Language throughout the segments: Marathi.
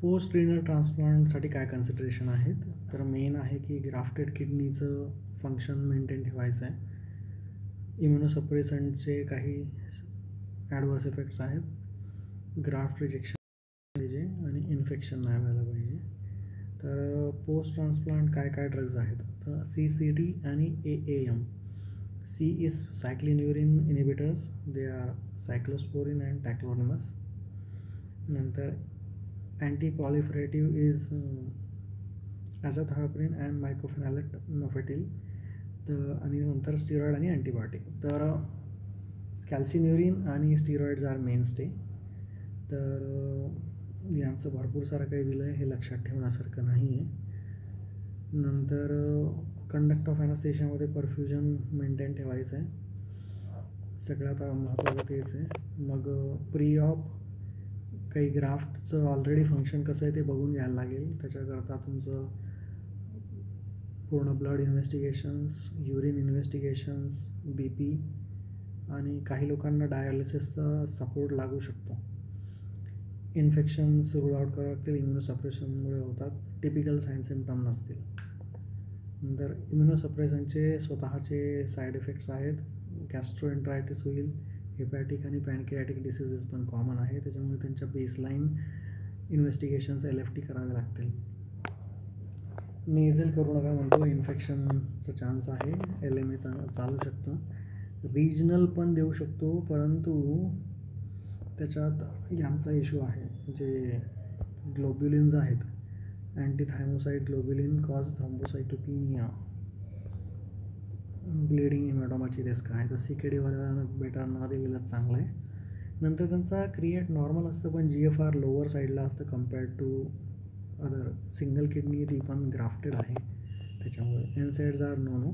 पोस्ट रिनल ट्रान्सप्लांटसाठी काय कन्सिडरेशन आहेत, तर मेन आहे की ग्राफ्टेड किडनीचं फंक्शन मेंटेन ठेवायचं आहे. इम्युनोसप्रेसंटचे काही ॲडवर्स इफेक्ट्स आहेत. ग्राफ्ट रिजेक्शन पाहिजे आणि इन्फेक्शन नाही व्हायला पाहिजे. तर पोस्ट ट्रान्सप्लांट काय काय ड्रग्ज आहेत, तर CCT आणि AAM. C is cyclinurin inhibitors, they are cyclosporin and tacrolimus. नंतर anti-proliferative is azathioprine and mycophenolate mofetil. आणि नंतर स्टिरॉइड आणि अँटीबायोटिक. तर कॅल्सिन्युरिन आणि स्टिरॉइड्स आर मेनस्टे. तर यांचं भरपूर सारं काही दिलं आहे, हे लक्षात ठेवण्यासारखं नाही आहे. नंतर कंडक्ट ऑफ ॲनास्थेशियामध्ये परफ्युजन मेंटेन ठेवायचं आहे, सगळ्यात महत्त्वाचं तेच आहे. मग प्री ऑप काही ग्राफ्टचं ऑलरेडी फंक्शन कसं आहे ते बघून घ्यायला लागेल. त्याच्याकरता तुमचं पूर्ण blood investigations, urine investigations, BP आणि काही लोकांना डायलिसिसचा सपोर्ट लागू शकतो. इन्फेक्शन्स रूल आउट करावं लागतील, इम्युनोसप्रेशनमुळे होतात, टिपिकल साईन सिम्पटम नसतील. नंतर इम्युनोसप्रेशनचे स्वतःचे साईड इफेक्ट्स आहेत. गॅस्ट्रोएंटरायटिस होईल, हेपॅटिक आणि पॅनक्रियाटिक डिसीजेस पण कॉमन आहे. त्याच्यामुळे त्यांच्या बेसलाईन इन्व्हेस्टिगेशन्स LFT करावे लागतील. नेझल करू नका म्हणतो, इन्फेक्शनचा चान्स आहे. LMA चालू शकतं. रिजनल पण देऊ शकतो, परंतु त्याच्यात यांचा इश्यू आहे. जे ग्लोब्युलिन्स आहेत, antithymocyte globulin cause thrombocytopenia, bleeding हिमॅटोमाची रिस्क आहे. तर CKD-वाल्याला बेटर न दिलेलंच चांगलं आहे. नंतर त्यांचा क्रिएट नॉर्मल असतं, पण GFR लोअर साईडला असतं compared to other. Single kidney ती पण ग्राफ्टेड आहे, त्याच्यामुळे NSAIDs आर नो.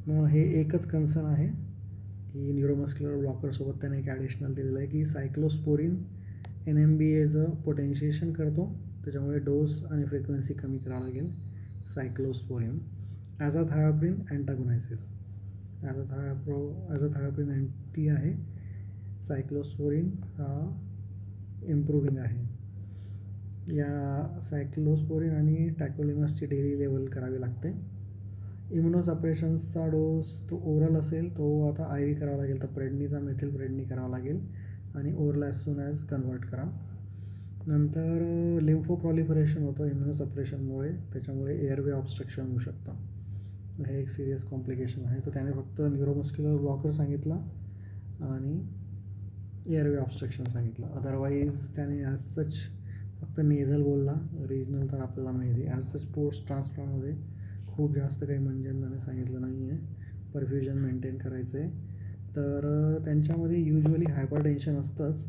मग हे एकच कन्सर्न आहे की न्यूरोमस्क्युलर ब्लॉकरसोबत त्याने एक ॲडिशनल दिलेलं आहे की सायक्लोस्पोरिन NMBAचं पोटेन्शिएशन करतो, त्याच्यामुळे डोस आणि फ्रिक्वेन्सी कमी करावं लागेल. सायक्लोस्पोरिन. ॲझाथायोप्रिन अँटागोनायसिस. ॲझाथायोप्रिन अँटी आहे, सायक्लोस्पोरिन इम्प्रूव्हिंग आहे. या सायक्लोस्पोरिन आणि टॅक्रोलिमसची डेली लेवल करावी लागते. इम्युनोसप्रेशन्सचा डोस तो ओरल असेल, तो आता IV करावा लागेल. तर प्रेडनीचा मेथिलप्रेडनी करावा लागेल आणि oral as soon as convert करा. नंतर लिम्फोप्रॉलिफरेशन होतं इम्युनोसप्रेशनमुळे, त्याच्यामुळे एअरवे ऑब्स्ट्रक्शन होऊ शकतं. हे एक सिरियस कॉम्प्लिकेशन आहे. तर त्याने फक्त न्यूरोमस्क्युलर ब्लॉकर सांगितला आणि एअरवे ऑब्स्ट्रक्शन सांगितलं. अदरवाईज त्याने ॲज सच फक्त नेझल बोलला. रिजनल तर आपल्याला माहिती आहे. ॲज सच पोस्ट ट्रान्सप्लांटमध्ये खूप जास्त काही मंजनने सांगितलं नाही आहे. परफ्युजन मेंटेन करायचं आहे. तर त्यांच्यामध्ये युजली हायपरटेन्शन असतंच,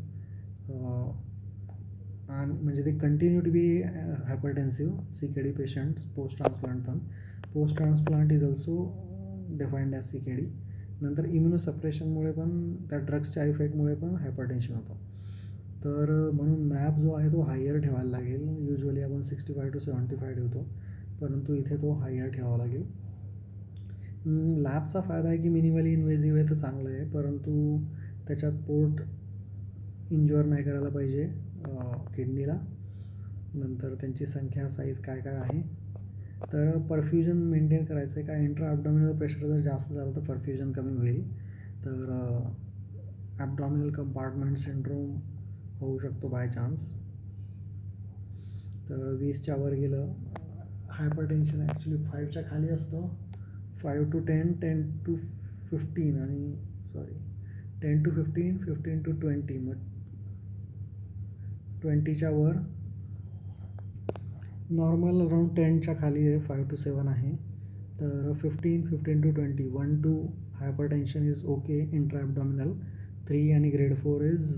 आणि म्हणजे ते continue to be hypertensive CKD patients post transplant पण. Post transplant is also defined as CKD. नंतर इम्युनोसप्रेशनमुळे पण, त्या ड्रग्सच्या इफेक्टमुळे पण हायपरटेन्शन होतं. तर म्हणून मॅप जो आहे तो हायर ठेवायला लागेल. युजली आपण 65 to 75 ठेवतो, परंतु इथे तो हायर ठेवावा लागेल. लॅबचा फायदा आहे की मिनिमली इन्व्हेजिव्ह आहे, तर चांगलं आहे, परंतु त्याच्यात पोर्ट इंज्युअर नाही करायला पाहिजे किडनीला. नंतर त्यांची संख्या, साईज काय काय आहे. तर परफ्युजन मेंटेन करायचं आहे. काय इंट्रा ॲबडॉमिनल प्रेशर जर जास्त झालं तर परफ्युजन कमी होईल. तर ॲबडॉमिनल कंपार्टमेंट सिंड्रोम होऊ शकतो बाय चान्स. तर 20च्या वर गेलं. हायपरटेन्शन ॲक्च्युली 5च्या खाली असतं. 5 to 10, 10 to 15 आणि 10 to 15, 15 to 20. मग 20च्या वर. नॉर्मल अराउंड 10च्या खाली आहे, 5 to 7 आहे. तर 15 to 20, 1 to hypertension is okay intra abdominal. 3 आणि grade 4 is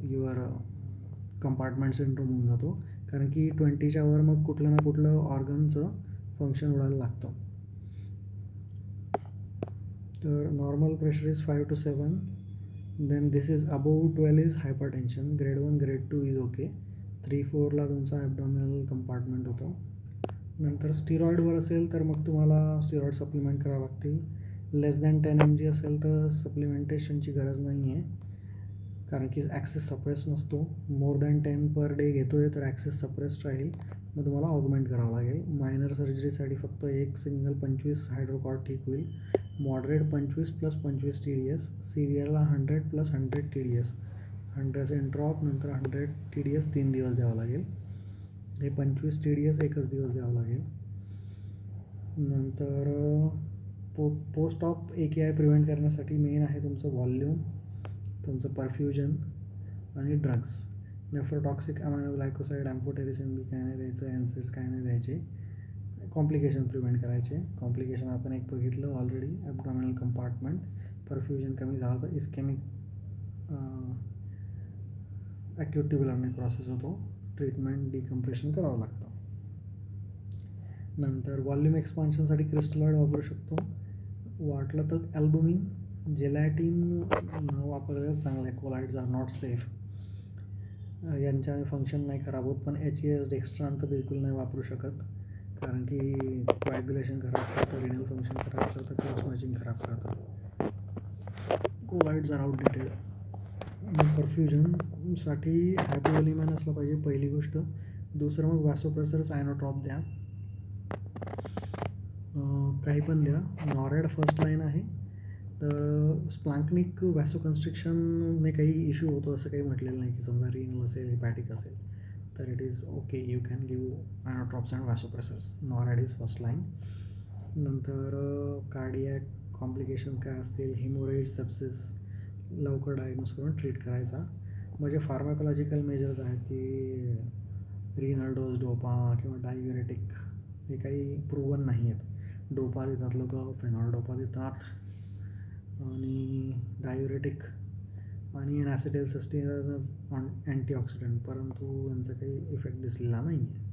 your compartment syndrome होऊन जातो, कारण की 20च्या वर मग कुठलं ना कुठलं ऑर्गनचं फंक्शन उडायला लागतं. तर normal pressure is 5 to 7. Then this is above 12 is hypertension. Grade 1, grade 2 is okay. 3-4ला तुमचा ॲबडॉमिनल कंपार्टमेंट होतो. नंतर स्टिरॉइडवर असेल तर मग तुम्हाला स्टिरॉइड सप्लिमेंट करावं लागतील. लेस दॅन 10 mg असेल तर सप्लिमेंटेशनची गरज नाही आहे, कारण की ॲक्सेस सप्रेस नसतो. मोर दॅन 10 पर डे घेतो आहे तर ॲक्सेस सप्रेस्ड राहील, मग तुम्हाला ऑगमेंट करावं लागेल. मायनर सर्जरीसाठी फक्त एक सिंगल 25 हायड्रोकॉर्ड ठीक होईल. मॉडरेट 25 + 25 TDS, सिव्हिअरला 100 + 100 TDS, 100 ड्रॉप नंतर 100 TDS 3 दिवस द्यावं लागेल. हे 25 TDS एकच दिवस द्यावं लागेल. नंतर पोस्ट ऑप AKI प्रिव्हेंट करण्यासाठी मेन आहे तुमचं व्हॉल्यूम, तुमचं परफ्युजन आणि ड्रग्स. नेफ्रोटॉक्सिक अमायनोग्लायकोसाईड, ॲम्फोटेरिसिन बी काय नाही द्यायचं, एनसेड्स काय नाही द्यायचे. कॉम्प्लिकेशन प्रिव्हेंट करायचे. कॉम्प्लिकेशन आपण एक बघितलं ऑलरेडी, ॲबडॉमिनल कंपार्टमेंट. परफ्युजन कमी झालं तर इस्केमिक ॲक्यूट ट्युब्युलर नेक्रोसिस होतो. ट्रीटमेंट डिकम्प्रेशन करावं लागतं. नंतर व्हॉल्यूम एक्सपान्शनसाठी क्रिस्टलॉइड वापरू शकतो. वाटलं तर ॲल्बुमिन, जेलॅटिन न वापरलेलं चांगलं आहे. Colloids are not safe. यांच्याने फंक्शन नाही खराब होत, पण HAS डेक्स्ट्रान तर बिलकुल नाही वापरू शकत, कारण की कोॲग्युलेशन खराब करतं, रिनल फंक्शन खराब करतं, क्रॉस मॅचिंग खराब करतं. Colloids are outdated. परफ्युजनसाठी हायपोव्हॉल्युमिन असलं पाहिजे पहिली गोष्ट. दुसरं मग वॅसोप्रेसर सायनोट्रॉप द्या, काही पण द्या. नॉरॅड फर्स्ट लाईन आहे. तर स्प्लांकनिक वॅसोकन्स्ट्रिक्शनने काही इश्यू होतो असं काही म्हटलेलं नाही, की समजा रिनल असेल, हिपॅटिक असेल तर it is okay, you can give inotropes and vasopressors. Norad is first line. नंतर कार्डियॅक कॉम्प्लिकेशन्स काय असतील, हिमोरेज, सेप्सिस लवकर डायग्नोस करून ट्रीट करायचा. म्हणजे फार्माकोलॉजिकल मेजर्स आहेत की रिनल डोस, डोपा किंवा डायुरेटिक हे काही प्रूव्हन नाही आहेत. डोपा देतात लोक, फेनॉल डोपा देतात आणि डायुरेटिक आणि ॲसिटाइलसिस्टीन अँटीऑक्सिडंट, परंतु यांचा काही इफेक्ट दिसलेला नाही आहे.